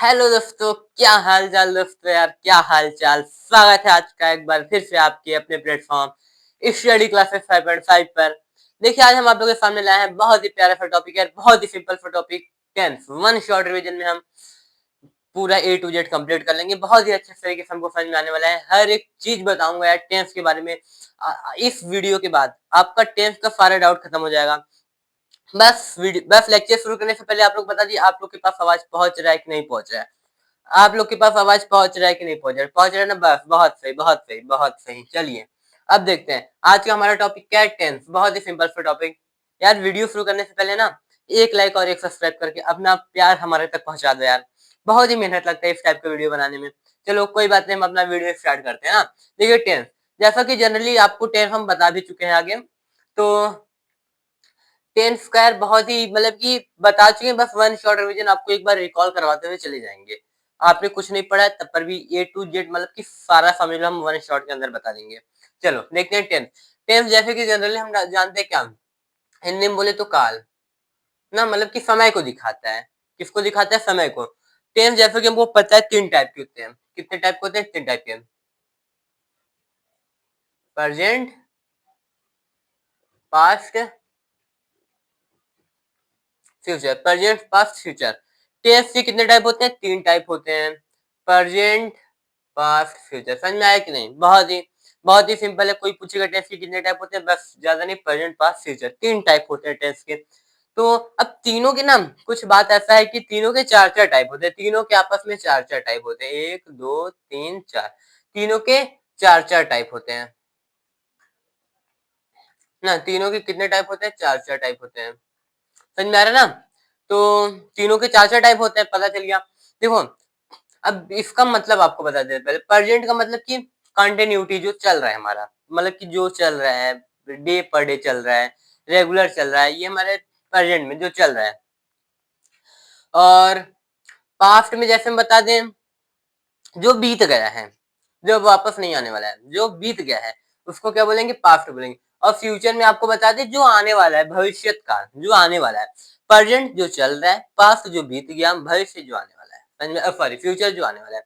Hello दोस्तों, क्या हाल चाल दोस्तों। यार क्या हाल चाल, स्वागत है आज का एक बार फिर से आपके अपने प्लेटफॉर्म स्टडी क्लासेस 5.5 पर। देखिए, आज हम आप लोगों के सामने लाए हैं बहुत ही प्यारा सा टॉपिक है, बहुत ही सिंपल सा topic. Tens one short revision में हम पूरा ए टू जेड कंप्लीट कर लेंगे। बहुत ही अच्छे तरीके से हमको समझ में आने वाला है, हर एक चीज बताऊंगा यार टेंस के बारे में। इस वीडियो के बाद आपका टेंस का सारा डाउट खत्म हो जाएगा। बस लेक्चर शुरू करने से पहले आप लोग बता दिए, आप लोग के पास आवाज पहुंच रहा है कि नहीं पहुंच रहा है। आप लोग के पास आवाज पहुंच रहा है कि नहीं पहुंच रहा है ना। बस बहुत सही, बहुत सही, बहुत सही। चलिए अब देखते हैं आज का हमारा टॉपिक क्या है। टेंस बहुत ही सिंपल सा टॉपिक। यार वीडियो शुरू करने से पहले ना एक लाइक और एक सब्सक्राइब करके अपना प्यार हमारे तक पहुंचा दो यार। बहुत ही मेहनत लगता है इस टाइप का वीडियो बनाने में। चलो कोई बात नहीं, हम अपना वीडियो स्टार्ट करते हैं ना। देखिए टेंस, जैसा कि जनरली आपको टेंस हम बता भी चुके हैं आगे, तो टेन स्क्वायर बहुत ही मतलब कि बता चुके हैं। बस वन शॉर्ट रिवीजन आपको एक बार रिकॉल करवाते हुए चले जाएंगे। आपने कुछ नहीं पढ़ा है तब पर भी ए टू जेड मतलब कि सारा फॉर्मूला हम वन शॉट के अंदर बता देंगे। चलो देखते हैं टेंस। टेंस जैसे कि जनरली हम जानते हैं क्या, हिंदी में बोले तो काल ना, मतलब कि समय को दिखाता है। किसको दिखाता है? समय को। टेंस जैसे कि हमको पता है तीन टाइप के होते हैं। कितने टाइप के होते हैं? तीन टाइप के। Present, past, future. Present, past, future. Tense के कितने टाइप होते हैं? तीन टाइप होते हैं, प्रेजेंट, पास्ट, फ्यूचर। समझ में आया कि नहीं? बहुत ही सिंपल है। कोई पूछेगा टेंस के कितने टाइप होते हैं, बस ज्यादा नहीं, प्रेजेंट, पास्ट, फ्यूचर तीन टाइप होते हैं टेंस के। तो अब तीनों के ना कुछ बात ऐसा है कि तीनों के चार चार टाइप होते हैं। तीनों के आपस में चार चार टाइप होते हैं, एक दो तीन चार। तीनों के चार चार टाइप होते हैं ना। तीनों के कितने टाइप होते हैं? चार चार टाइप होते हैं। समझ में आ रहा है ना? तो तीनों के चार चार टाइप होते हैं, पता चल गया। देखो अब इसका मतलब आपको बता देते पहले। प्रेजेंट का मतलब कि कंटिन्यूटी, जो चल रहा है हमारा, मतलब कि जो चल रहा है, डे पर डे चल रहा है, रेगुलर चल रहा है, ये हमारे प्रेजेंट में जो चल रहा है। और पास्ट में जैसे हम बता दें, जो बीत गया है, जो वापस नहीं आने वाला है, जो बीत गया है उसको क्या बोलेंगे? पास्ट बोलेंगे। और फ्यूचर में आपको बता दें जो आने वाला है, भविष्य काल जो आने वाला है। प्रेजेंट जो चल रहा है, पास्ट जो बीत गया, भविष्य जो आने वाला है, सॉरी फ्यूचर जो आने वाला है।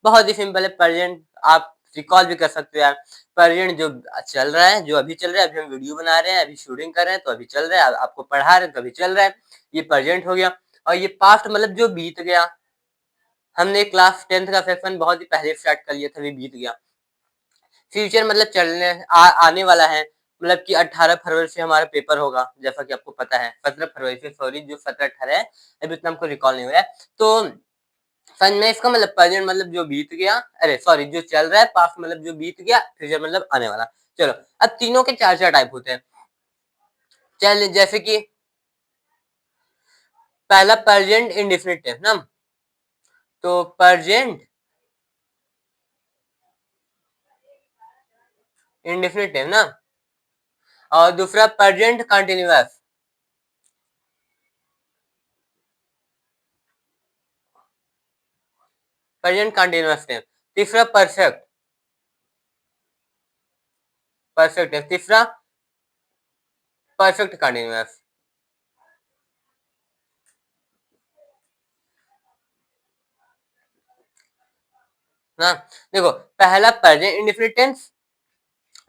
बहुत ही सिंपल है। प्रेजेंट आप रिकॉल भी कर सकते हो यार। प्रेजेंट जो चल रहा है, जो अभी चल रहा है, अभी हम वीडियो बना रहे हैं, अभी शूटिंग कर रहे हैं तो अभी चल रहा है, आपको पढ़ा रहे हैं तो अभी चल रहा है, ये प्रेजेंट हो गया। और ये पास्ट मतलब जो बीत गया। हमने क्लास 10th का सेक्शन बहुत ही पहले स्टार्ट कर लिया था, अभी बीत गया। फ्यूचर मतलब आने वाला है, मतलब कि 18 फरवरी से हमारा पेपर होगा, जैसा कि आपको पता है। 17 फरवरी से, सॉरी, जो 17-18 है, अभी उतना हमको रिकॉल नहीं हुआ है। तो समझ में इसका मतलब प्रेजेंट मतलब जो बीत गया, अरे सॉरी जो चल रहा है, पास्ट मतलब जो बीत गया, फ्यूचर मतलब आने वाला। चलो अब तीनों के चार चार टाइप होते हैं। चल जैसे कि पहला प्रेजेंट इंडेफिनिट टेंस ना, तो प्रेजेंट इंडेफिनिट टेंस ना। और दूसरा present continuous. Present continuous tense. तीसरा परफेक्ट, परफेक्ट टेंस। तीसरा परफेक्ट कंटिन्यूअस ना। देखो पहला प्रेजेंट इंडेफिनिट टेंस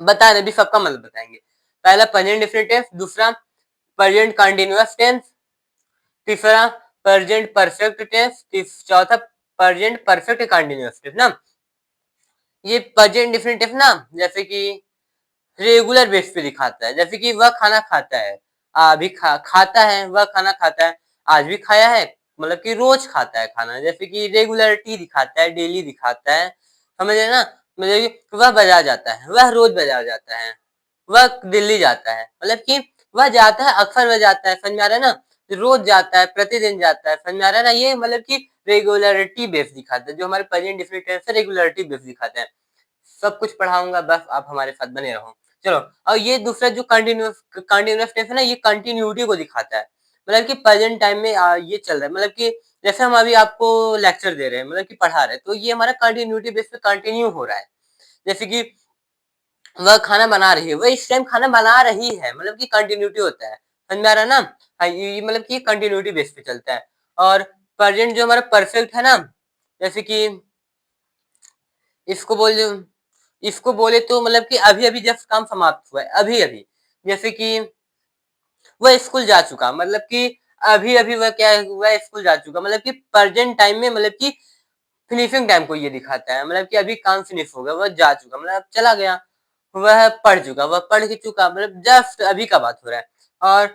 बता रहे, भी सबका मतलब बताएंगे। पहला प्रेजेंट इंडेफिनिट टेंस, दूसरा प्रेजेंट कंटिन्यूअस टेंस, तीसरा प्रेजेंट परफेक्ट टेंस, चौथा प्रेजेंट परफेक्ट कंटिन्यूअस टेंस ना। ये प्रेजेंट इंडेफिनिट टेंस ना, जैसे कि रेगुलर बेस पे दिखाता है। जैसे कि वह खाना खाता है, अभी खाता है, वह खाना खाता है, आज भी खाया है, मतलब कि रोज खाता है खाना। जैसे कि रेगुलरिटी दिखाता है, डेली दिखाता है। समझ रहे ना? मतलब कि वह बाजार जाता है, वह रोज बाजार जाता है, वह दिल्ली जाता है, मतलब कि वह जाता है, अक्सर वह जाता है। समझ में आ रहा है ना? रोज जाता है, प्रतिदिन जाता है। समझ में आ रहा है ना? ये मतलब कि रेगुलरिटी बेस दिखाता है। जो हमारे प्रेजेंट डिफिनिट टेंस है, रेगुलरिटी बेस दिखाता है। सब कुछ पढ़ाऊंगा, बस आप हमारे साथ बने रहो। चलो, और ये दूसरा जो कंटिन्यूअस टेंस है ना, ये कंटिन्यूटी को दिखाता है। मतलब कि प्रेजेंट टाइम में ये चल रहा है, मतलब कि जैसे हम अभी आपको लेक्चर दे रहे हैं, मतलब कि पढ़ा रहे हैं, तो ये हमारा कंटिन्यूटी बेस पे कंटिन्यू हो रहा है। जैसे कि वह खाना बना रही है, वह इस टाइम खाना बना रही है, मतलब कि कंटिन्यूटी होता है। समझ में आ रहा है ना? हाँ, ये मतलब कि कंटिन्यूटी बेस पे चलता है। और प्रेजेंट जो हमारा परफेक्ट है ना, जैसे कि इसको बोल इसको बोले तो मतलब कि अभी-अभी जस्ट काम समाप्त हुआ है, अभी-अभी। जैसे कि वह स्कूल जा चुका, मतलब कि अभी-अभी वह क्या है, वह स्कूल जा चुका, मतलब कि प्रेजेंट टाइम में, मतलब कि फिनिशिंग टाइम को ये दिखाता है, मतलब कि अभी काम फिनिश हो गया, वह जा चुका, मतलब चला गया, वह पढ़ चुका, वह पढ़ के चुका, मतलब जस्ट अभी का बात हो रहा है। और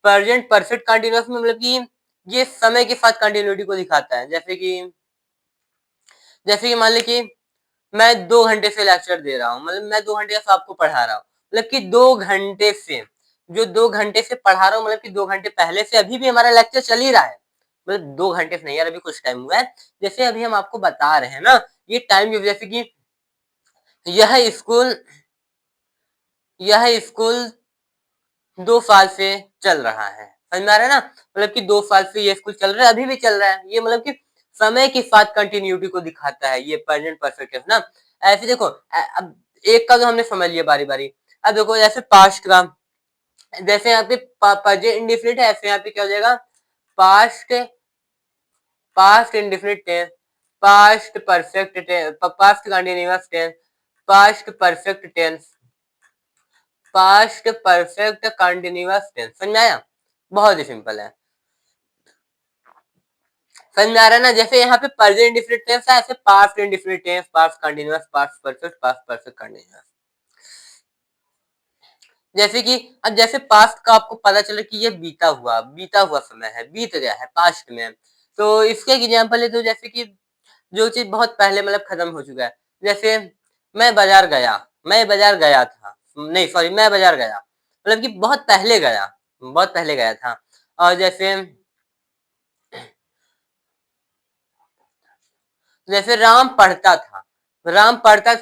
प्रेजेंट परफेक्ट कंटीन्यूअस में मतलब कि ये समय के साथ कंटिन्यूटी को दिखाता है। जैसे कि मान लीजिए कि मैं 2 घंटे से लेक्चर दे रहा हूँ, मतलब मैं 2 घंटे से आपको पढ़ा रहा हूँ, मतलब कि 2 घंटे से, जो 2 घंटे से पढ़ा रहा हूँ, मतलब कि 2 घंटे पहले से अभी भी हमारा लेक्चर चल ही रहा है। मतलब 2 घंटे से नहीं यार, अभी कुछ टाइम हुआ है। जैसे अभी हम आपको बता रहे हैं ना, ये टाइम की वजह से कि यह स्कूल यह स्कूल 2 साल से चल रहा है। समझ में आ रहा है ना? मतलब कि 2 साल से ये स्कूल चल रहा है, अभी भी चल रहा है। ये मतलब कि समय के साथ कंटिन्यूटी को दिखाता है, ये प्रेजेंट परफेक्ट टेंस ना। ऐसे देखो अब एक का तो हमने समझ लिया बारी-बारी। अब देखो जैसे पास्ट का, जैसे यहाँ पे प्रेजेंट इंडेफिनिट है, ऐसे यहाँ पे क्या हो जाएगा, past past indefinite tense, past perfect tense, past continuous tense, past perfect tense, past perfect continuous tense. समझ में आया? बहुत ही सिंपल है। समझ में आ रहा है ना? जैसे यहाँ पे प्रेजेंट इंडेफिनिट टेंस है, ऐसे past indefinite tense, past continuous, past perfect continuous. जैसे कि अब जैसे पास्ट का आपको पता चला कि ये बीता हुआ समय है, बीत गया है, पास्ट में है। तो इसके एग्जांपल है, तो जैसे कि जो चीज बहुत पहले मतलब खत्म हो चुका है, जैसे मैं बाजार गया था, नहीं सॉरी, मैं बाजार गया, मतलब कि बहुत पहले गया था। और जैसे जैसे राम पढ़ता था,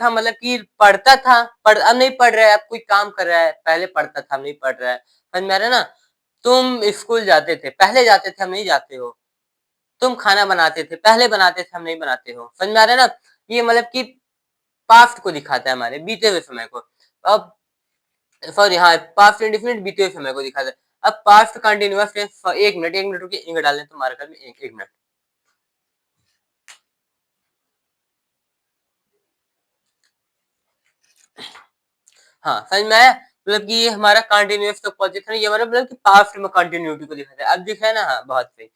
मतलब कि पढ़ता था, अब नहीं पढ़ रहा है, अब कोई काम कर रहा है, पहले पढ़ता था, अब नहीं पढ़ रहा है। समझ में आ रहा है ना? तुम स्कूल जाते थे, पहले जाते थे, अब नहीं जाते हो। तुम खाना बनाते थे, पहले बनाते थे, हम नहीं बनाते हो। समझ में आ रहा है ना? ये मतलब कि पास्ट को दिखाता है, हमारे बीते हुए समय को। अब सॉरी, हाँ, पास्ट इंडेफिनिट बीते हुए समय को दिखाता है। अब पास्ट कंटीन्यूअस टेंस, एक मिनट रुकिए, इंक डालने तो मार्कर में, एक मिनट। हाँ, समझ में आया? मतलब कि ये हमारा कंटीन्यूअस का पोजीशन है, ये हमारा मतलब कि पास्ट में कंटिन्यूटी को दिखाता है। अब दिखा है ना? हाँ, बहुत सही।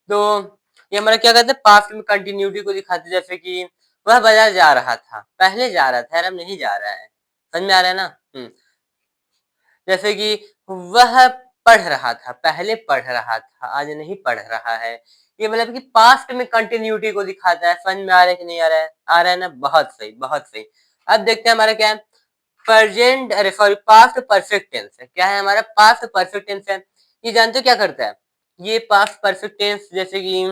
तो ये हमारा क्या कहते हैं, पास्ट में कंटिन्यूटी को दिखाते हैं। जैसे कि वह बाजार जा रहा था, पहले जा रहा था, अब नहीं जा रहा है। समझ में आ रहा है ना? जैसे कि वह पढ़ रहा था, पहले पढ़ रहा था, आज नहीं पढ़ रहा है। ये मतलब कि पास्ट में कंटिन्यूटी को दिखाता है। समझ में आ रहा है कि नहीं आ रहा है? आ रहा है ना? बहुत सही, बहुत सही। अब देखते हैं हमारा क्या है, प्रेजेंट, अरे सॉरी, पास्ट परफेक्ट टेंस है। क्या है हमारा? पास्ट परफेक्ट टेंस है। ये जानते हो क्या करता है? ये पास्ट परफेक्ट टेंस जैसे कि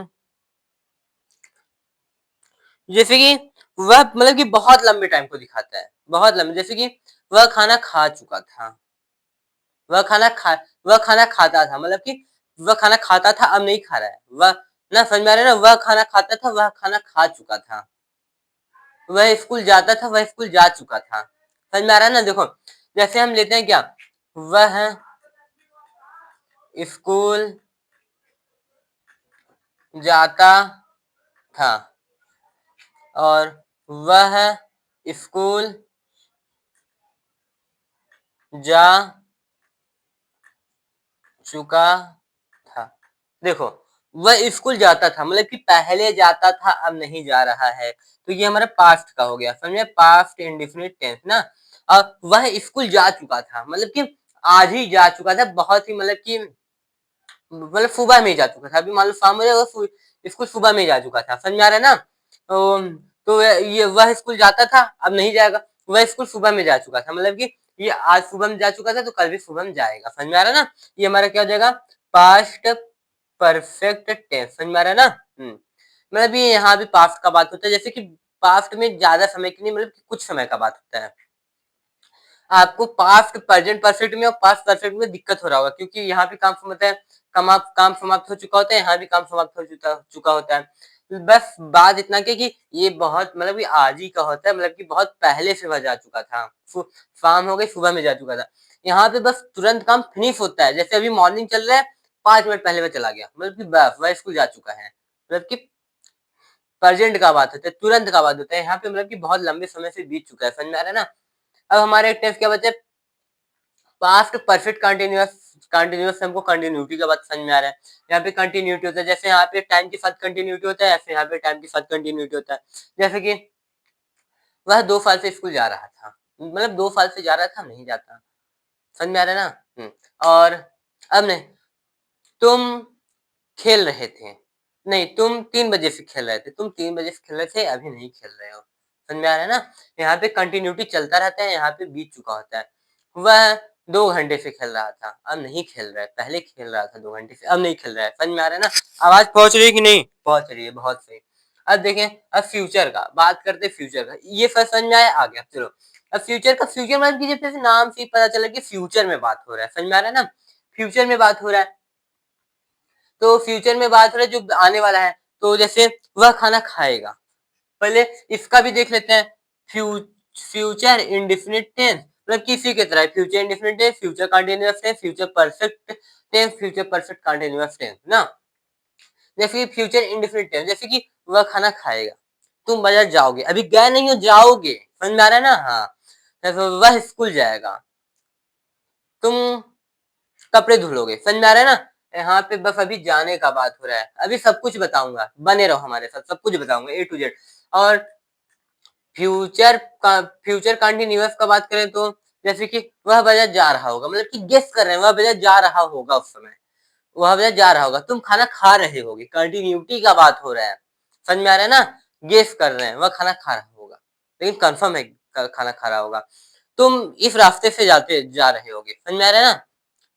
वह मतलब कि बहुत लंबे टाइम को दिखाता है, बहुत लंबे। जैसे कि वह खाना खा चुका था, वह खाना खा वह खाना खाता था, मतलब कि वह खाना खाता था, अब नहीं खा रहा है। वह ना, समझ में आ रहा है ना? वह खाना खाता था, वह खाना खा चुका था। वह स्कूल जाता था, वह स्कूल जा चुका था। समझ में आ रहा है ना? देखो जैसे हम लेते हैं क्या, वह स्कूल जाता था, और वह स्कूल जा चुका था। देखो, वह स्कूल जाता था, मतलब कि पहले जाता था, अब नहीं जा रहा है। तो ये हमारा पास्ट का हो गया, समझे? पास्ट इंडेफिनिट टेंस ना। और वह स्कूल जा चुका था, मतलब कि आज ही जा चुका था, बहुत ही मतलब सुबह में ही जा चुका था। अभी मान लो शाम हो जाए, स्कूल सुबह में ही जा चुका था। समझ में आ रहा है ना? तो ये वह स्कूल जाता था, अब नहीं जाएगा। वह स्कूल सुबह में जा चुका था, मतलब कि ये आज सुबह में जा चुका था, तो कल भी सुबह में जाएगा। समझ में आ रहा है ना? ये हमारा क्या हो जाएगा, पास्ट परफेक्ट टेंस। समझ में आ रहा है ना? मतलब ये यहाँ भी पास्ट का बात होता है, जैसे कि पास्ट में ज्यादा समय की नहीं, मतलब कि कुछ समय का बात होता है। आपको पास्ट प्रेजेंट परफेक्ट में और पास्ट परफेक्ट में दिक्कत हो रहा होगा, क्योंकि यहाँ भी काम समाप्त है, काम समाप्त हो चुका होता है, यहाँ भी काम समाप्त हो चुका होता है। बस बात इतना कि ये बहुत मतलब कि आज ही का होता है, मतलब कि बहुत पहले से वह जा चुका था, शाम हो गई, सुबह में जा चुका था। यहाँ पे बस तुरंत काम फिनिश होता है, जैसे अभी मॉर्निंग चल रहा है, 5 मिनट पहले वह चला गया, मतलब कि बस वह स्कूल जा चुका है, मतलब कि प्रेजेंट का बात होता है, तुरंत का बात होता है। यहाँ पे मतलब कि बहुत लंबे समय से बीत चुका है, समझ में आ रहा है ना। अब हमारे टेंस क्या बचे, पास्ट परफेक्ट कंटिन्यूअस। कंटिन्यूअस से हमको कंटिन्यूटी का बात समझ में आ रहा है। यहाँ पे कंटिन्यूटी होता है, जैसे यहाँ पे टाइम के साथ कंटिन्यूटी होता है, ऐसे यहाँ पे टाइम के साथ कंटिन्यूटी होता है। जैसे कि वह 2 साल से स्कूल जा रहा था, मतलब 2 साल से जा रहा था, नहीं जाता। समझ में आ रहा है ना। और अब नहीं, तुम खेल रहे थे, नहीं तुम 3 बजे से खेल रहे थे, तुम 3 बजे से खेल रहे थे, अभी नहीं खेल रहे हो। समझ में आ रहा है ना। यहाँ पे कंटिन्यूटी चलता रहता है, यहाँ पे बीत चुका होता है। वह 2 घंटे से खेल रहा था, अब नहीं खेल रहा है, पहले खेल रहा था 2 घंटे से, अब नहीं खेल रहा है। समझ में आ रहा है ना। आवाज पहुंच रही है कि नहीं, पहुंच रही है, बहुत सही। अब देखें, अब फ्यूचर का बात करते, फ्यूचर का ये फर्स्ट समझ में आया, आ गया। चलो अब फ्यूचर का, फ्यूचर मतलब कि जैसे नाम से ही पता चला कि फ्यूचर में बात हो रहा है। समझ में आ रहा है ना, फ्यूचर में बात हो रहा है, तो फ्यूचर में बात हो रहा है जो आने वाला है। तो जैसे वह खाना खाएगा, पहले इसका भी देख लेते हैं। फ्यूचर इंडेफिनिट टेंस मतलब किसी की तरह, future indefinite tense, future continuous tense, future perfect tense, future perfect continuous tense ना। जैसे कि फ्यूचर इंडेफिनिट टेंस, जैसे कि वह खाना खाएगा, तुम बाजार जाओगे, अभी गए नहीं हो, जाओगे। समझ में आ रहा है ना। हाँ, जैसे वह स्कूल जाएगा, तुम कपड़े धुलोगे। समझ में आ रहा है ना। यहाँ पे बस अभी जाने का बात हो रहा है, अभी सब कुछ बताऊंगा, बने रहो हमारे साथ, सब कुछ बताऊंगा ए टू जेड। और फ्यूचर का, फ्यूचर कंटिन्यूअस का बात करें तो जैसे कि वह बाजार जा रहा होगा, मतलब कि गेस कर रहे हैं, वह बाजार जा रहा होगा उस समय, वह बाजार जा रहा होगा, तुम खाना खा रहे होगे, कंटिन्यूटी का बात हो रहा है। समझ में आ रहा है ना। गेस कर रहे हैं, वह खाना खा रहा होगा, लेकिन कंफर्म है खाना खा रहा होगा। तुम इस रास्ते से जाते जा रहे होगे। समझ में आ रहा है ना।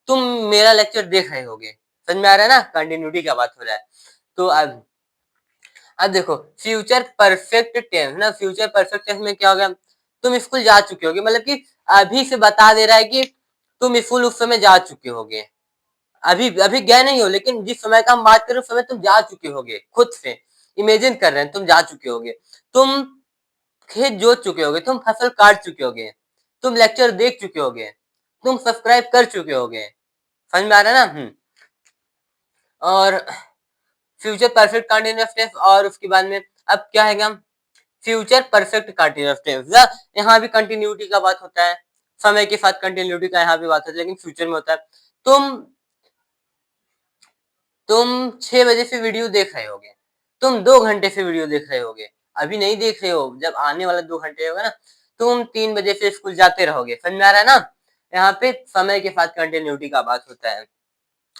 तुम मेरा लेक्चर देख रहे होगे। समझ में आ रहा है ना, कंटिन्यूटी का बात हो रहा है। तो अब देखो फ्यूचर परफेक्ट टेंस ना, फ्यूचर परफेक्ट टेंस में क्या होगा, तुम स्कूल जा चुके होगे, मतलब कि अभी से बता दे रहा है कि तुम स्कूल उस समय जा चुके होगे, अभी अभी गए नहीं हो, लेकिन जिस समय का हम बात करें उस समय तुम जा चुके होगे, खुद से इमेजिन कर रहे हैं, तुम जा चुके होगे, तुम खेत जोत चुके होगे, तुम फसल काट चुके होगे, तुम लेक्चर देख चुके होगे, तुम सब्सक्राइब कर चुके होगे। समझ में आ रहा है ना। और फ्यूचर परफेक्ट कंटीन्यूअस टेंस, और उसके बाद में अब क्या है, फ्यूचर परफेक्ट कंटीन्यूअस टेंस। यहाँ भी कंटिन्यूटी का बात होता है, समय के साथ कंटिन्यूटी का यहाँ भी बात होता है, लेकिन फ्यूचर में होता है। तुम 6 बजे से वीडियो देख रहे होगे, तुम 2 घंटे से वीडियो देख रहे होगे, अभी नहीं देख रहे हो, जब आने वाला 2 घंटे होगा ना, तुम 3 बजे से स्कूल जाते रहोगे। समझ में आ रहा है ना। यहाँ पे समय के साथ कंटिन्यूटी का बात होता है।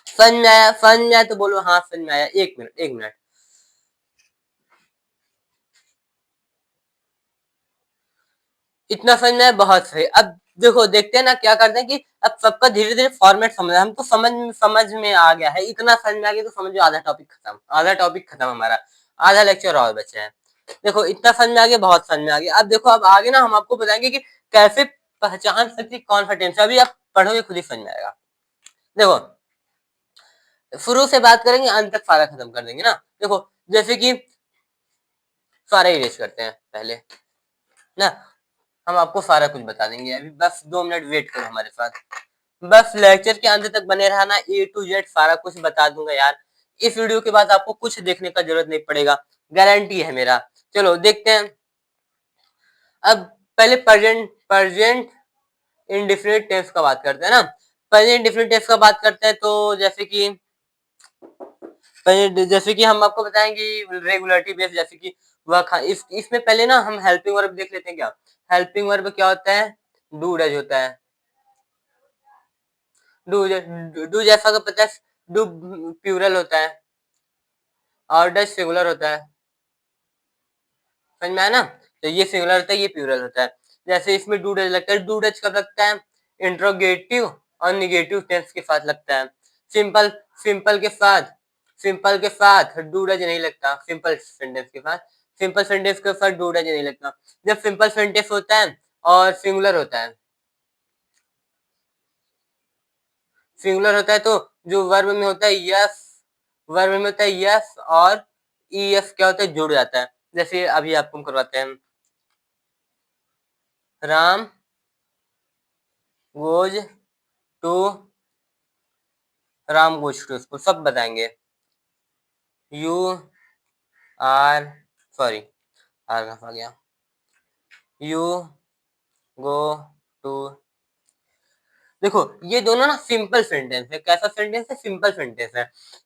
समझ में आया, समझ में आया तो बोलो हाँ समझ में आया। 1 मिनट 1 मिनट, इतना समझ में आया, बहुत सही। अब देखो देखते हैं ना क्या करते हैं कि अब सबका धीरे धीरे फॉर्मेट समझ, हमको समझ में आ गया है, इतना समझ में आ गया तो समझो आधा टॉपिक खत्म, आधा टॉपिक खत्म हमारा, आधा लेक्चर और बचे हैं। देखो इतना समझ में आ गया, बहुत समझ में आ गया। अब देखो अब आगे ना हम आपको बताएंगे कि कैसे पहचान सकते कौन सा टेंस, अभी आप पढ़ोगे खुद ही समझ में आएगा। देखो शुरू से बात करेंगे, अंत तक सारा खत्म कर देंगे ना। देखो जैसे कि सारा इरेज करते हैं पहले ना, हम आपको सारा कुछ बता देंगे, अभी बस 2 मिनट वेट करो हमारे साथ, बस लेक्चर के अंत तक बने रहना, ए टू जेड सारा कुछ बता दूंगा यार। इस वीडियो के बाद आपको कुछ देखने का जरूरत नहीं पड़ेगा, गारंटी है मेरा। चलो देखते हैं। अब पहले प्रेजेंट प्रेजेंट इंडेफिनिट टेंस का बात करते हैं ना। प्रेजेंट इंडेफिनिट टेंस का बात करते हैं तो जैसे कि हम आपको बताएंगे रेगुलरिटी बेस, जैसे कि वह इसमें पहले ना हम हेल्पिंग वर्ब देख लेते हैं। क्या हेल्पिंग वर्ब क्या होता है, डू डज होता है। डू डू जैसा का पता है, डू प्लूरल होता है और डज सिंगुलर होता है। समझ में आया ना। तो ये सिंगुलर होता है, ये प्लूरल होता है। जैसे इसमें डू डज लगता है, डू डज कब लगता है, इंट्रोगेटिव और निगेटिव टेंस के साथ लगता है। सिंपल सिंपल के साथ सिंपल के साथ डू डज नहीं लगता, सिंपल सेंटेंस के साथ, सिंपल सेंटेंस के साथ डू डज नहीं लगता। जब सिंपल सेंटेंस होता है और सिंगुलर होता है, सिंगुलर होता है तो जो वर्ब में होता है यस, वर्ब में होता है यस और ईएस क्या होता है, जुड़ जाता है। जैसे अभी आपको हम करवाते हैं, Ram goes to, Ram goes to school, सब बताएंगे। यू आर सॉरी आर कहाँ आ गया, यू गो टू। देखो ये दोनों ना सिंपल सेंटेंस है। कैसा सेंटेंस है? सिंपल सेंटेंस है।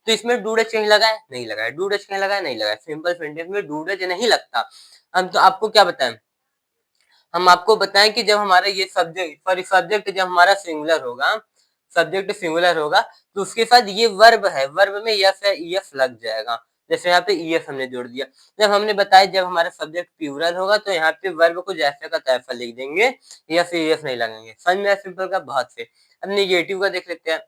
तो इसमें डूडज कहीं लगा है? नहीं लगा है। डूडज कहीं लगा है? नहीं लगा है। सिंपल सेंटेंस में डूडज नहीं लगता। हम तो आपको क्या बताएं, हम आपको बताएं कि जब हमारा ये सब्जेक्ट, सॉरी सब्जेक्ट जब हमारा सिंगुलर होगा, सब्जेक्ट सिंगुलर होगा, तो उसके साथ ये वर्ब है, वर्ब में यस है, ईएस लग जाएगा। जैसे यहाँ पे ईएस हमने जोड़ दिया। जब हमने बताया जब हमारा सब्जेक्ट प्लूरल होगा तो यहाँ पे वर्ब को जैसे का तैसा लिख देंगे, यस ईएस नहीं लगेंगे। समझ में आया सिंपल का? बहुत से। अब निगेटिव का देख लेते हैं।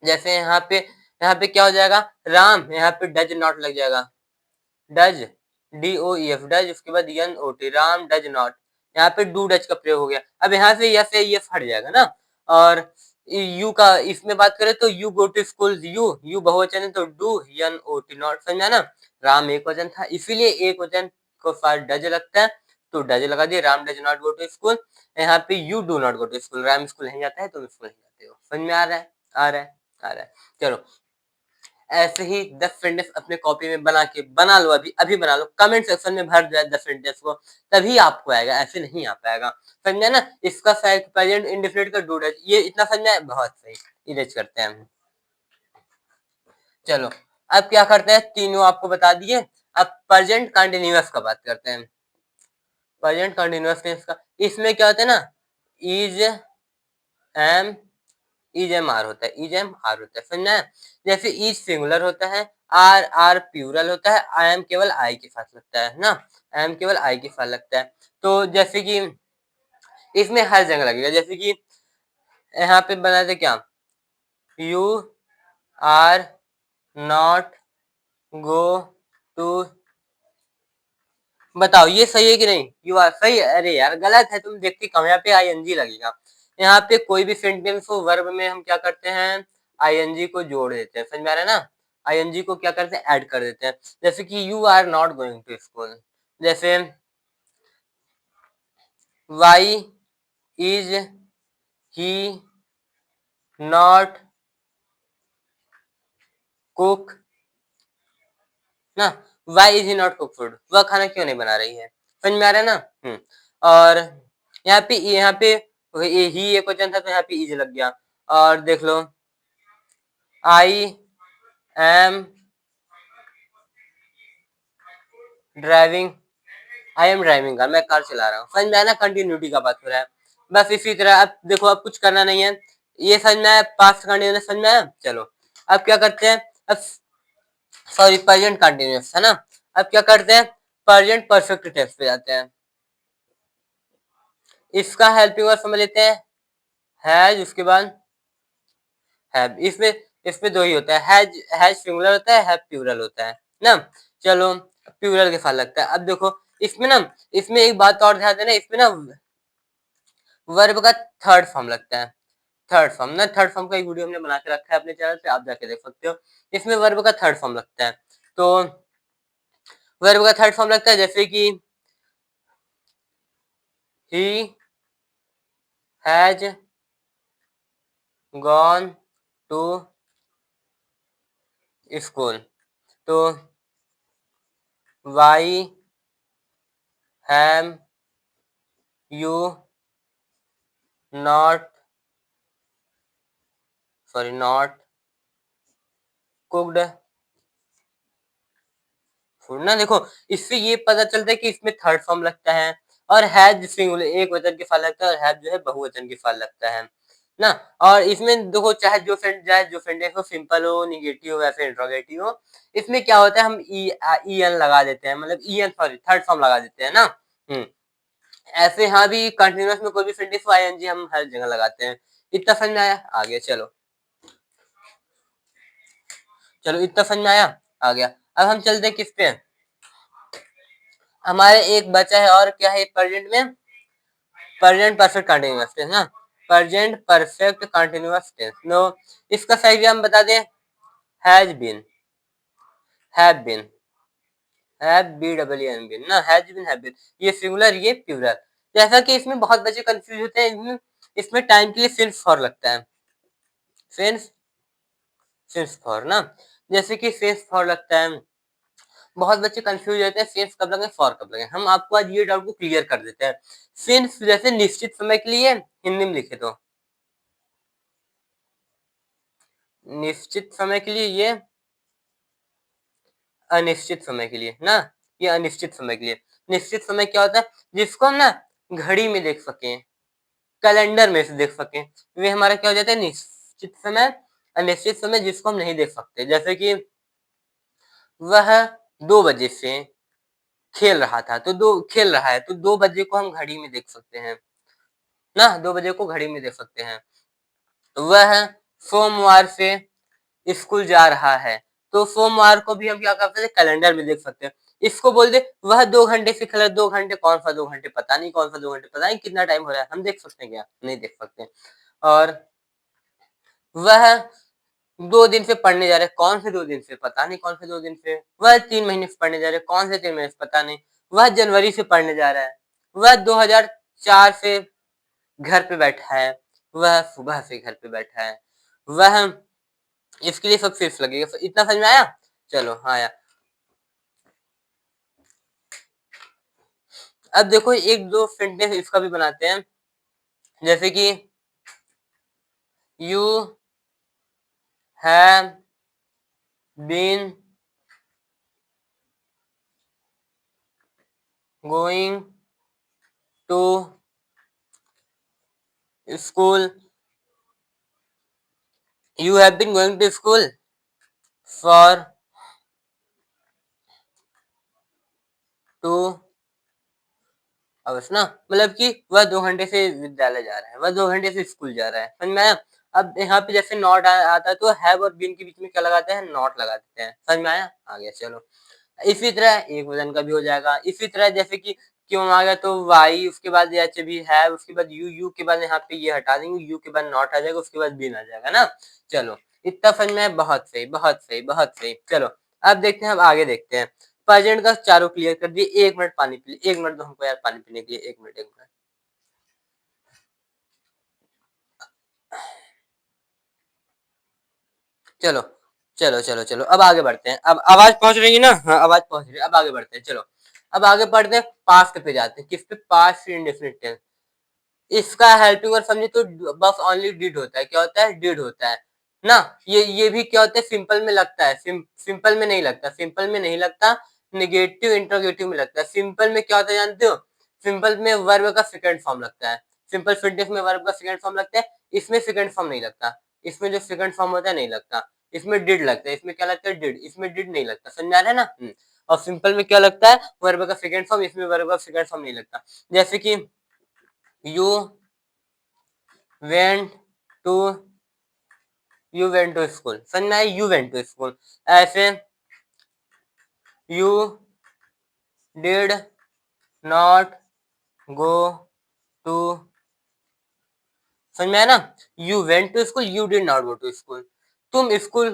जैसे यहाँ पे क्या हो जाएगा, राम, यहाँ पे डज नॉट लग जाएगा, does, D O E S, does, उसके बाद N O T, Ram does not. यहाँ पे डू डज का प्रयोग हो गया। अब यहाँ से यस है, ये हट जाएगा ना। और यू का इसमें बात करें तो you go to school, you बहुवचन है तो do, N O T not. समझा ना? राम एक वचन था, इसीलिए एक वचन को साथ डज लगता है, तो डज लगा दिए, Ram does not go to school. यहाँ पे you do not go to school, Ram school नहीं जाता है, तुम स्कूल नहीं जाते हो। समझ में आ रहा है? आ रहा है? आ रहा है। चलो ऐसे ही 10 सेंटेंस अपने कॉपी में बना लो, अभी अभी बना लो, कमेंट सेक्शन में भर दो 10 सेंटेंस को, तभी आपको आएगा, ऐसे नहीं आ पाएगा। समझा ना? इसका फैक्ट प्रेजेंट इंडेफिनिट का डू डज, ये इतना समझा है? बहुत सही। इरेज करते हैं हम। चलो अब क्या करते हैं, तीनों आपको बता दिए। अब प्रेजेंट कंटिन्यूअस का बात करते हैं। प्रेजेंट कंटिन्यूअस टेंस का इसमें क्या होता है ना, is am, is am are होता है, इज एम आर होता है। समझना है? जैसे इज सिंगुलर होता है, आर आर प्लूरल होता है, आई एम केवल आई के साथ लगता है ना, आई एम केवल आई के साथ लगता है। तो जैसे कि इसमें हर जगह लगेगा, जैसे कि यहाँ पे बना दे क्या, you are not go to, बताओ ये सही है कि नहीं? यू आर सही है? अरे यार गलत है, तुम देखते कम, यहाँ पे आईएनजी लगेगा। यहाँ पे कोई भी सेंटेंस हो वर्ब में हम क्या करते हैं, आईएनजी को जोड़ देते हैं। समझ में आ रहा है ना? आईएनजी को क्या करते हैं, ऐड कर देते हैं। जैसे कि you are not going to school, जैसे why is he not cook ना, why is he not cook food, वह खाना क्यों नहीं बना रही है। समझ में आ रहा है ना? और यहाँ पे ही एक वचन था तो यहाँ पे इज लग गया। और देख लो, I am driving, I am driving car, मैं कार चला रहा हूँ। समझ में आया ना? कंटिन्यूटी का बात हो रहा है। बस इसी तरह अब देखो, अब कुछ करना नहीं है, ये समझ में आया, पास्ट कंटिन्यूस समझ में आया। चलो अब क्या करते हैं, अब सॉरी प्रेजेंट कंटिन्यूस है ना, अब क्या करते हैं, प्रेजेंट परफेक्ट टेंस पे जाते हैं। इसका हेल्पिंग वर्ब समझ लेते हैं, हैज, उसके बाद हैव। इसमें इसमें दो ही होता है, हैज सिंगुलर होता है, हैव प्लूरल होता है ना। चलो प्लूरल के साथ लगता है। अब देखो इसमें ना, इसमें एक बात और ध्यान देना, इसमें ना वर्ब का थर्ड फॉर्म लगता है। थर्ड फॉर्म ना, थर्ड फॉर्म का एक वीडियो हमने बना के रखा है अपने चैनल पे, आप जाके देख सकते हो। इसमें वर्ब का थर्ड फॉर्म लगता है। तो वर्ब का थर्ड फॉर्म लगता है, जैसे कि he has gone to school, तो वाई हैम you not, sorry not cooked food ना। देखो इससे ये पता चलता है कि इसमें थर्ड फॉर्म लगता है, और हैज सिंगुलर एक वचन के साथ लगता है, और हैज जो है बहुवचन के साथ लगता है ना। और इसमें देखो चाहे जो सेंटेंस हो सिंपल हो, निगेटिव हो या फिर इंट्रोगेटिव हो, इसमें क्या होता है, हम ई एन लगा देते हैं, मतलब E N sorry third form लगा देते हैं ना। हम्म ऐसे यहाँ भी कंटिन्यूअस में कोई भी सेंटेंस हो आईएनजी हम हर जगह लगाते हैं। इतना समझ में आया? आगे चलो, चलो इतना समझ में आया, आ गया। अब हम चलते हैं किस पे, हमारे एक बचा है, और क्या है प्रेजेंट में, प्रेजेंट परफेक्ट कंटिन्यूअस टेंस ना, present perfect continuous tense. No, इसका सही हम बता दें, has been, have been, have B double N been ना, हैज बीन हैव बीन, ये सिंगुलर ये प्लूरल। जैसा कि इसमें बहुत बच्चे कंफ्यूज होते हैं, इसमें टाइम के लिए सिंस फॉर लगता है, सिंस सिंस फॉर ना, जैसे कि सिंस फॉर लगता है बहुत बच्चे कंफ्यूज रहते हैं सिंस कब लगे फॉर कब लगे। हम आपको आज ये डाउट को क्लियर कर देते हैं। सिंस जैसे निश्चित समय के लिए हिंदी में लिखे तो निश्चित समय के लिए, ये अनिश्चित समय के लिए ना, ये अनिश्चित समय के लिए। निश्चित समय क्या होता है, जिसको हम ना घड़ी में देख सकें, कैलेंडर में से देख सकें, वे हमारा क्या हो जाता है निश्चित समय। अनिश्चित समय जिसको हम नहीं देख सकते, जैसे कि वह 2 बजे से खेल रहा है तो 2 बजे को हम घड़ी में देख सकते हैं ना, 2 बजे को घड़ी में देख सकते हैं। वह सोमवार से स्कूल जा रहा है तो सोमवार को भी हम क्या कर सकते हैं, कैलेंडर में देख सकते हैं। इसको बोल दे वह 2 घंटे से खेला, 2 घंटे कौन सा 2 घंटे पता नहीं, कौन सा 2 घंटे पता नहीं कितना टाइम हो रहा है, हम देख सकते हैं क्या, नहीं देख सकते। और वह 2 दिन से पढ़ने जा रहे हैं, कौन से 2 दिन से पता नहीं, कौन से 2 दिन से। वह 3 महीने से पढ़ने जा रहे हैं, कौन से 3 महीने से पता नहीं। वह जनवरी से पढ़ने जा रहा है, वह 2004 से घर पे बैठा है, वह सुबह से घर पे बैठा है। वह इसके लिए सब सिर्फ लगेगा। इतना समझ में आया? चलो हाँ आया। अब देखो एक दो सेंटेंस इसका भी बनाते हैं, जैसे कि you have been going to school, you have been going to school for 2 hours ना, मतलब कि वह 2 घंटे से विद्यालय जा रहा है, वह 2 घंटे से स्कूल जा रहा है, समझ में आया? अब यहाँ पे जैसे नॉट आता है तो हैव और बीन के बीच में क्या लगाते हैं, नॉट लगा देते हैं, समझ में आया? आ गया चलो। इसी तरह एक वजन का भी हो जाएगा। इसी तरह जैसे कि क्यों आ गया तो वाई, उसके बाद एच भी है, उसके बाद यू के बाद यहाँ पे ये हटा देंगे, यू के बाद नॉट आ जाएगा, उसके बाद बीन आ जाएगा ना। चलो इतना समझ में, बहुत सही बहुत सही बहुत सही। चलो अब देखते हैं, अब आगे देखते हैं। प्रेजेंट का चारों क्लियर कर दिए। 1 मिनट पानी पी लिए, 1 मिनट दो हमको यार पानी पीने के लिए, 1 मिनट 1 मिनट। चलो चलो चलो चलो अब आगे बढ़ते हैं। अब आवाज पहुंच रही है ना? हाँ आवाज पहुंच रही है। अब आगे बढ़ते हैं, चलो अब आगे बढ़ते हैं, पास्ट पे जाते हैं। किस पे? Past indefinite tense. इसका हेल्पिंग वर्ब समझे तो बस ओनली डिड होता है। क्या होता है? डिड होता है ना। ये भी क्या होता है, सिंपल में लगता है, सिंपल में नहीं लगता, सिंपल में नहीं लगता, निगेटिव इंट्रोगेटिव में लगता है। सिंपल में क्या होता है जानते हो? सिंपल में वर्ब का सेकंड फॉर्म लगता है, सिंपल सेंटेंस में वर्ब का सेकंड फॉर्म लगता है। इसमें सेकंड फॉर्म नहीं लगता, इसमें जो सेकंड फॉर्म होता है नहीं लगता। इसमें डिड लगता है, इसमें क्या लगता है, डिड, इसमें डिड नहीं लगता। समझ आ रहा है ना? और सिंपल में क्या लगता है, वर्ब का सेकंड फॉर्म, इसमें वर्ब का सेकंड फॉर्म नहीं लगता। जैसे कि you went to, you went to school, समझ में आया? You went to school. ऐसे you did not go to, समझ में आया ना? You went to school, you did not go to school. तुम स्कूल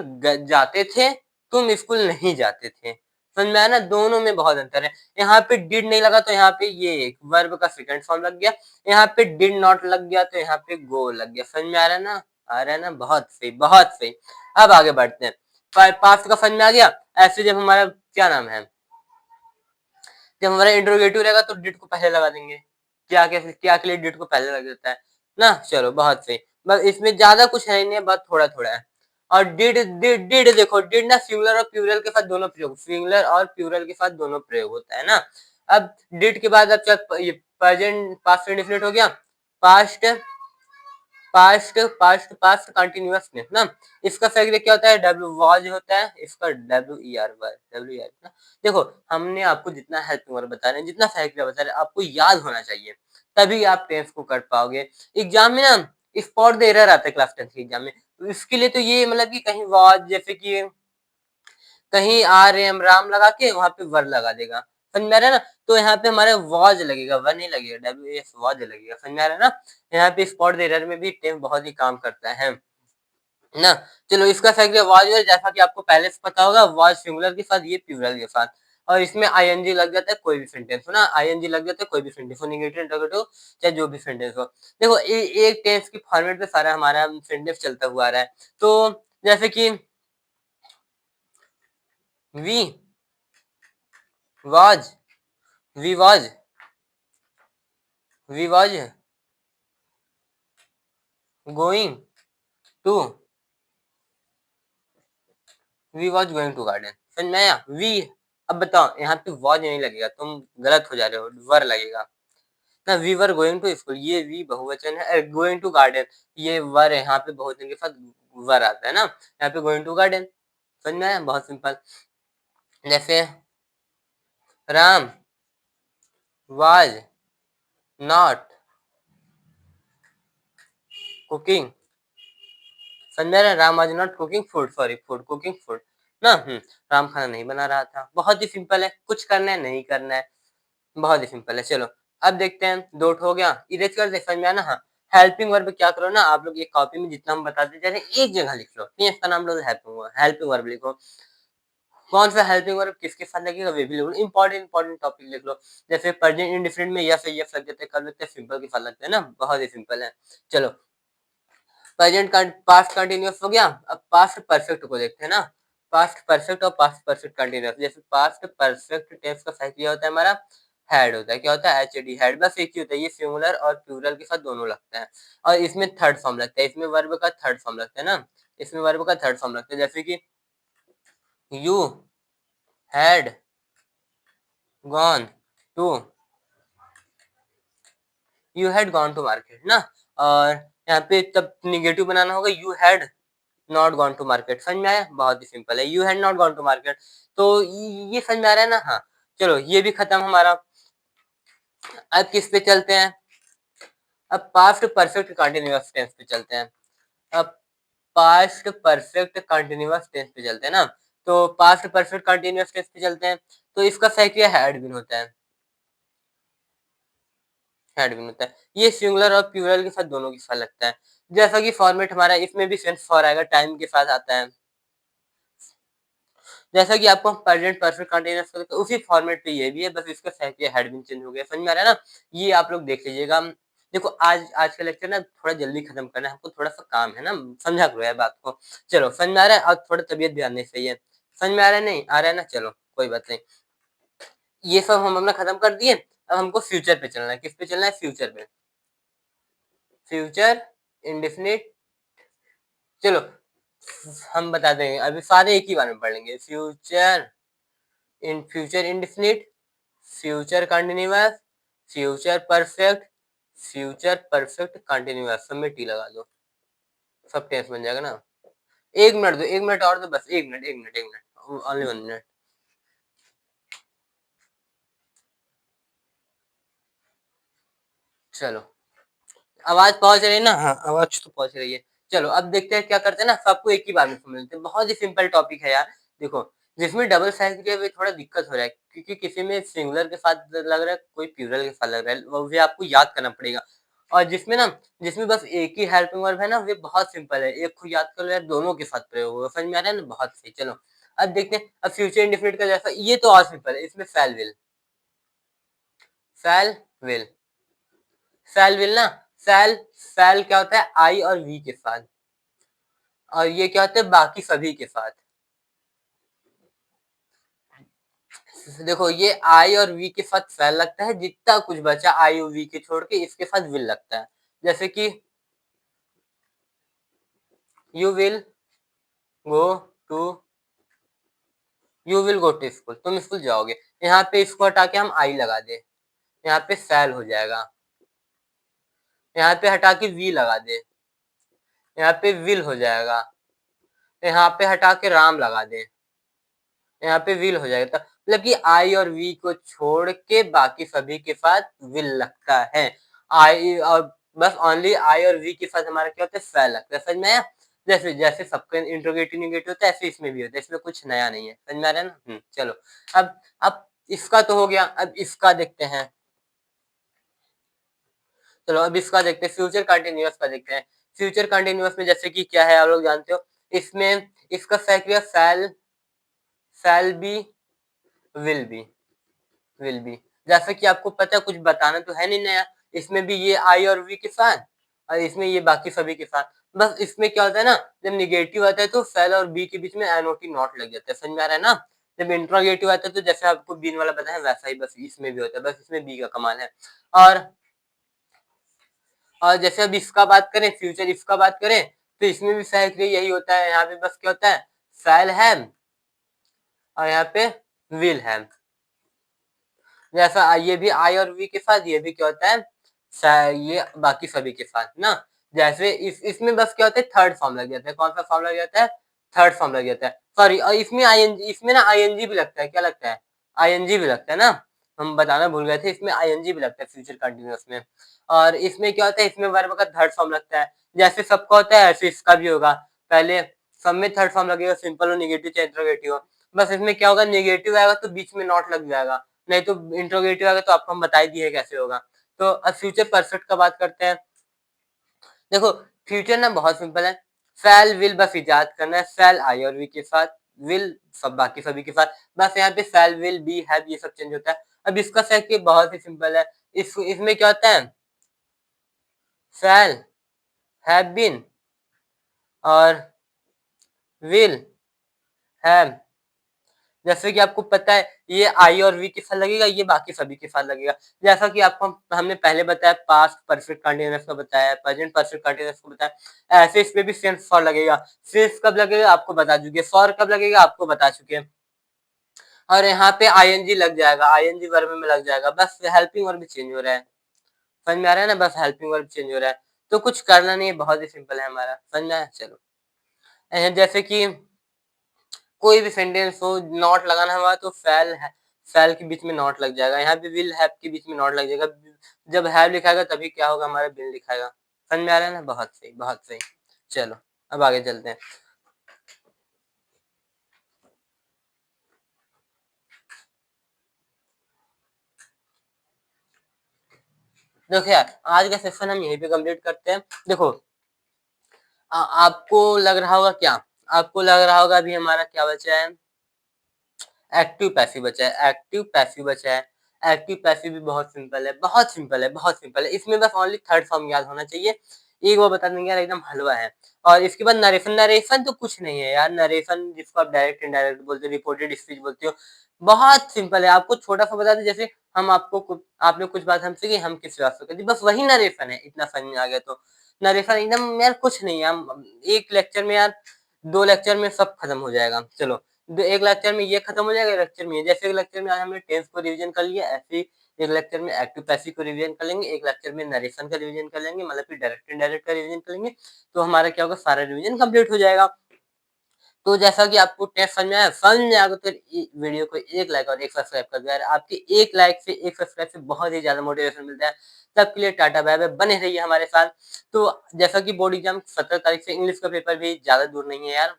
जाते थे, तुम स्कूल नहीं जाते थे। समझ में आया ना? दोनों में बहुत अंतर है। यहाँ पे डिड नहीं लगा तो यहाँ पे ये एक वर्ब का सेकंड फॉर्म लग गया, यहाँ पे डिड नॉट लग गया तो यहाँ पे गो लग गया। समझ में आ रहा है ना? आ रहा है ना? बहुत सही बहुत सही। अब आगे बढ़ते हैं। पास्ट का समझ में आ गया। ऐसे जब हमारा क्या नाम है, जब हमारा इंट्रोगेटिव रहेगा तो डिड को पहले लगा देंगे। क्या के लिए डिड को पहले लग देता है ना। चलो बहुत सही, बस इसमें ज्यादा कुछ है नहीं, बस थोड़ा थोड़ा है। और डिड डिड डिड देखो, डिड ना सिंगुलर और प्लूरल के साथ दोनों प्रयोग, सिंगुलर और प्लूरल के साथ दोनों प्रयोग होता है ना। अब डिड के बाद अब चल ये प्रेजेंट पास्ट इंडेफिनिट हो गया। Past past past past continuous में ना, इसका फैक्ट क्या होता है, डब्ल्यू वाज होता है, इसका W E R Y, W E R ना। देखो हमने आपको जितना हेल्प बता रहे हैं, जितना फैक्ट बता रहे हैं, आपको याद होना चाहिए, तभी आप टेंस को कर पाओगे। एग्जाम में ना स्पॉट द एरर आता है क्लास 10 के एग्जाम में, तो इसके लिए तो ये मतलब कि कहीं वाज, जैसे कि कहीं आर एम राम लगा के वहां पे वर लगा देगा, समझ में आ रहा है ना। तो यहाँ पे हमारे वॉज लगेगा, वर नहीं लगेगा, डब्ल्यू एस वॉज लगेगा, समझ में आ रहा है ना। यहाँ पे स्पॉट एरर में भी टेम बहुत ही काम करता है ना। चलो इसका फैक्ट वॉज, जैसा कि आपको पहले से पता होगा, वॉज सिंगुलर के साथ, ये प्लूरल के साथ, और इसमें आईएनजी लग जाता है कोई भी सेंटेंस हो ना, आईएनजी लग जाता है कोई भी सेंटेंस हो, निगेटिव इंटरोगेटिव चाहे जो भी सेंटेंस हो। देखो एक टेंस की फॉर्मेट पे सारा हमारा सेंटेंस चलता हुआ आ रहा है। तो जैसे कि we was, we was, we was going to, we was going to garden. समझ में आया? वी। अब बताओ, यहाँ पे वॉज नहीं लगेगा, तुम गलत हो जा रहे हो, वर लगेगा ना। We were going to school, ये वी बहुवचन है। गोइंग टू गार्डन, ये वर है, यहाँ पे बहुवचन के साथ वर आता है ना, यहाँ पे गोइंग टू गार्डन। समझ में आया? बहुत सिंपल। जैसे राम वाज नॉट कुकिंग, समझ रहे? Ram was not cooking food, sorry food, cooking food ना। राम खाना नहीं बना रहा था। बहुत ही सिंपल है, कुछ करना है नहीं करना है, बहुत ही सिंपल है। चलो अब देखते हैं, डॉट हो गया, इरेज कर दे। समझ में आया ना? हाँ। हेल्पिंग वर्ब क्या करो ना, आप लोग एक कॉपी में जितना हम बताते जा रहे हैं एक जगह लिख लो, नहीं इसका नाम लो हेल्पिंग वर्ब लिखो। कौन सा हेल्पिंग वर्ब किसके साथ लगेगा वे भी लिखो। इंपॉर्टेंट टॉपिक लिख लो। जैसे प्रेजेंट इंडिफरेंट में यस यस लग जाते हैं, कर लेते हैं, सिंपल के साथ लगते हैं ना, बहुत ही सिंपल है। चलो प्रेजेंट पास्ट कंटिन्यूअस हो गया। अब पास्ट परफेक्ट को देखते हैं ना। पास्ट परफेक्ट और पास्ट परफेक्ट कंटिन्यूअस। जैसे पास्ट परफेक्ट टेंस का साइकिल क्या होता है हमारा, हैड होता है। क्या होता है? HD, had. बस एक ही होता है, ये सिंगुलर और प्लूरल के साथ दोनों लगता है। और इसमें थर्ड फॉर्म लगता है, इसमें वर्ब का थर्ड फॉर्म लगता है ना, इसमें वर्ब का थर्ड फॉर्म लगता है। जैसे कि you had gone to, you had gone to market ना। और यहाँ पे तब निगेटिव बनाना होगा, you had not gone to market. समझ में आया? बहुत ही सिंपल है, you had not gone to market. तो ये समझ में आ रहा है ना? हाँ। चलो ये भी खत्म हमारा। अब किस पे चलते हैं? अब पास्ट परफेक्ट कंटिन्यूअस टेंस पे चलते हैं। अब पास्ट परफेक्ट कंटिन्यूअस टेंस पे चलते हैं ना। तो पास्ट परफेक्ट कंटिन्यूअस टेंस पे चलते हैं, तो इसका सही क्या हैड बीन होता है, हैड बीन होता है। ये सिंगुलर और प्लूरल के साथ दोनों के साथ लगता है। जैसा कि फॉर्मेट हमारा, इसमें भी सेंस फॉर आएगा, टाइम के साथ आता है। जैसा कि आपको प्रेजेंट परफेक्ट कंटीन्यूअस का तो उसी फॉर्मेट पे ये भी है, बस इसका साइकिल हेड भी चेंज हो गया। समझ में आ रहा है ना? ये आप लोग देख लीजिएगा। देखो आज आज का लेक्चर ना थोड़ा जल्दी खत्म करना है, हमको थोड़ा सा काम है ना, समझा करो यार बात को। चलो समझ में आ रहा है? और थोड़ा तबियत भी आने चाहिए। समझ में आ रहा है? नहीं आ रहा है ना? चलो कोई बात नहीं। ये सब हम अपना खत्म कर दिए। अब हमको फ्यूचर पे चलना है। किस पे चलना है? फ्यूचर पे। Future indefinite. चलो हम बता देंगे, अभी सारे एक ही बार में पढ़ लेंगे। Future in future indefinite, future continuous, future perfect, future perfect continuous, सब में टी लगा दो, सब टेंस बन जाएगा ना। एक मिनट दो, एक मिनट और दो, बस एक मिनट, एक मिनट, एक मिनट, ओनली 1 मिनट। चलो आवाज पहुंच रही है ना? हाँ आवाज तो पहुंच रही है। चलो अब देखते हैं क्या करते हैं ना, सबको एक ही बार में समझ लेते हैं। बहुत ही सिंपल टॉपिक है यार। देखो जिसमें डबल साइज है वे थोड़ा दिक्कत हो रहा है, क्योंकि किसी में सिंगुलर के साथ लग रहा है, कोई प्लूरल के साथ लग रहा है, वो भी आपको याद करना पड़ेगा। और जिसमें ना, जिसमें बस एक ही हेल्पिंग वर्ब है ना, वे बहुत सिंपल है, एक को याद कर लो यार, दोनों के साथ प्रयोग होगा। समझ में आ रहा है ना? बहुत सही। चलो अब देखते हैं। अब फ्यूचर इंडेफिनिट का जैसा, ये तो और सिंपल है, इसमें फैल विल, फैल विल, फैल विल ना। फैल, फैल क्या होता है? आई और वी के साथ, और ये क्या होता है? बाकी सभी के साथ। देखो ये आई और वी के साथ फैल लगता है, जितना कुछ बचा आई और वी के छोड़ के इसके साथ विल लगता है। जैसे कि you will go to, you will go to school, तुम स्कूल जाओगे। यहाँ पे इसको हटा के हम आई लगा दे, यहाँ पे फैल हो जाएगा। यहाँ पे हटा के वी लगा दे, यहाँ पे विल हो जाएगा। यहाँ पे हटा के राम लगा दे, यहाँ पे विल हो जाएगा। तो मतलब कि आई और वी को छोड़ के बाकी सभी के साथ विल लगता है। आई और बस ओनली आई और वी के साथ हमारा क्या होता है? फैल लगता है। समझ में आया? जैसे जैसे सबका इंट्रोगेटिव निगेटिव होता है, ऐसे इसमें भी होता है, इसमें कुछ नया नहीं है। समझ में आ रहा है ना? चलो अब इसका तो हो गया, अब इसका देखते हैं। चलो अब इसका देखते हैं, फ्यूचर कंटिन्यूअस का देखते हैं। फ्यूचर कंटिन्यूअस में जैसे कि क्या है, आप लोग जानते हो, इसमें इसका फैक्ट फैल, फैल be, will be, will be. जैसा कि आपको पता है, कुछ बताना तो है नहीं नया, इसमें भी ये आई और वी के साथ, और इसमें ये बाकी सभी के साथ। बस इसमें क्या होता है ना, जब निगेटिव आता है तो फेल और बी के बीच में एनओटी नॉट लग जाता है। समझ में आ रहा है ना? जब इंट्रोगेटिव आता है तो जैसे आपको बीन वाला पता है वैसा ही बस इसमें भी होता है, बस इसमें बी का कमाल है। और जैसे अब इसका बात करें, फ्यूचर इफ का बात करें, तो इसमें भी फेल के लिए यही होता है। यहाँ पे बस क्या होता है, फेल है और यहाँ पे विल है। जैसा ये भी आई और वी के साथ, ये भी क्या होता है, ये बाकी सभी के साथ ना। जैसे इसमें बस क्या होता है, थर्ड फॉर्म लग जाता है। कौन सा फॉर्म लग जाता है, थर्ड फॉर्म लग जाता है। सॉरी, और इसमें आईएनजी, इसमें ना आईएनजी भी लगता है। क्या लगता है, आईएनजी भी लगता है ना, हम बताना भूल गए थे, इसमें आईएनजी भी लगता है फ्यूचर कंटिन्यूअस में। और इसमें क्या होता है, इसमें वर्ब का थर्ड फॉर्म लगता है। जैसे सबका होता है ऐसे इसका भी होगा, पहले सब में थर्ड फॉर्म लगेगा, सिंपल हो, निगेटिव चाहे इंट्रोगेटिव हो। बस इसमें क्या होगा, निगेटिव आएगा तो बीच में नॉट लग जाएगा, नहीं तो इंट्रोगेटिव आएगा तो आपको हम बता ही दिए कैसे होगा। तो अब फ्यूचर परफेक्ट का बात करते हैं। देखो फ्यूचर ना बहुत सिंपल है, फैल विल बस इजाद करना है, फैल आई और वी के साथ, विल सब बाकी सभी के साथ। बस यहाँ पे फैल विल बी हैव ये सब चेंज होता है। अब इसका सेट बहुत ही सिंपल है। इसमें क्या होता है, फैल, हैव बीन और विल हैव। जैसे कि आपको पता है ये आई और वी के साथ लगेगा, ये बाकी सभी के साथ लगेगा। जैसा कि आपको हमने पहले बताया, पास्ट परफेक्ट कंटीन्यूअस का बताया, प्रेजेंट परफेक्ट कंटीन्यूअस को बताया, ऐसे इसमें भी सिंस फॉर लगेगा। सिंस कब लगेगा आपको बता चुके, फॉर कब लगेगा आपको बता चुके। और यहाँ पे आईएनजी लग जाएगा, आईएनजी वर्ब में लग जाएगा, बस हेल्पिंग वर्ब चेंज हो रहा है। समझ में आ रहा है ना, बस हेल्पिंग वर्ब चेंज हो रहा है। तो कुछ करना नहीं है, बहुत ही सिंपल है हमारा, समझ में आया। चलो जैसे कि कोई भी सेंटेंस हो, नॉट लगाना हुआ तो फैल है, फैल के बीच में नॉट लग जाएगा। यहाँ पे विल हैव के बीच में नॉट लग जाएगा। जब हैव लिखाएगा तभी क्या होगा, हमारा विल लिखाएगा। समझ में आ रहा है ना, बहुत सही बहुत सही। चलो अब आगे चलते हैं। देखो यार, आज का सेशन हम यहीं पे कंप्लीट करते हैं। देखो आपको लग रहा होगा क्या, आपको लग रहा होगा अभी हमारा क्या बचा है, एक्टिव पैसिव बचा है, एक्टिव पैसिव बचा है। एक्टिव पैसिव भी बहुत सिंपल है, बहुत सिंपल है, बहुत सिंपल है। इसमें बस ओनली थर्ड फॉर्म याद होना चाहिए। एक वो बता देंगे यार, एकदम हलवा है। और इसके बाद नरेशन, नरेशन तो कुछ नहीं है यार, नरेशन जिसको आप डायरेक्ट इनडायरेक्ट बोलते हो, रिपोर्टेड स्पीच बोलते हो, बहुत सिंपल है। आपको छोटा सा बता दें, जैसे हम आपको आपने कुछ बात हमसे की, हम किस बात से कहते, बस वही नरेशन है। इतना समझ में आ गया तो नरेशन एकदम यार कुछ नहीं है। हम एक लेक्चर में यार, 2 लेक्चर में सब खत्म हो जाएगा। चलो एक लेक्चर में ये खत्म हो जाएगा, एक लेक्चर में ये। जैसे एक लेक्चर में आज हमने टेंस को रिवीजन कर लिया, ऐसे ही एक लेक्चर में एक्टिव पैसिव को रिवीजन कर लेंगे, एक लेक्चर में नरेशन का रिवीजन कर लेंगे, मतलब कि डायरेक्ट इनडायरेक्ट का रिवीजन कर लेंगे। तो हमारा क्या होगा, सारा रिवीजन कंप्लीट हो जाएगा। तो जैसा कि आपको टेस्ट समझ में आया, समझ में आएगा तो वीडियो को एक लाइक और एक सब्सक्राइब कर दो यार। आपके एक लाइक से, एक सब्सक्राइब से बहुत ही ज्यादा मोटिवेशन मिलता है। तब के लिए टाटा बाय बाय, बने रहिए हमारे साथ। तो जैसा कि बोर्ड एग्जाम 17 तारीख से, इंग्लिश का पेपर भी ज्यादा दूर नहीं है यार।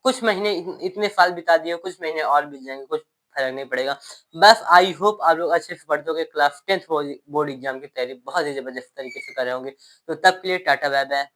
कुछ महीने, इतने साल बिता दिए, कुछ महीने और बीत जाएंगे, कुछ फर्क नहीं पड़ेगा। बस आई होप आप लोग अच्छे से पढ़ दोगे, क्लास 10th बोर्ड एग्जाम की तैयारी बहुत ही जबरदस्त तरीके से कर रहे होंगे। तो तब के लिए टाटा बाय बाय।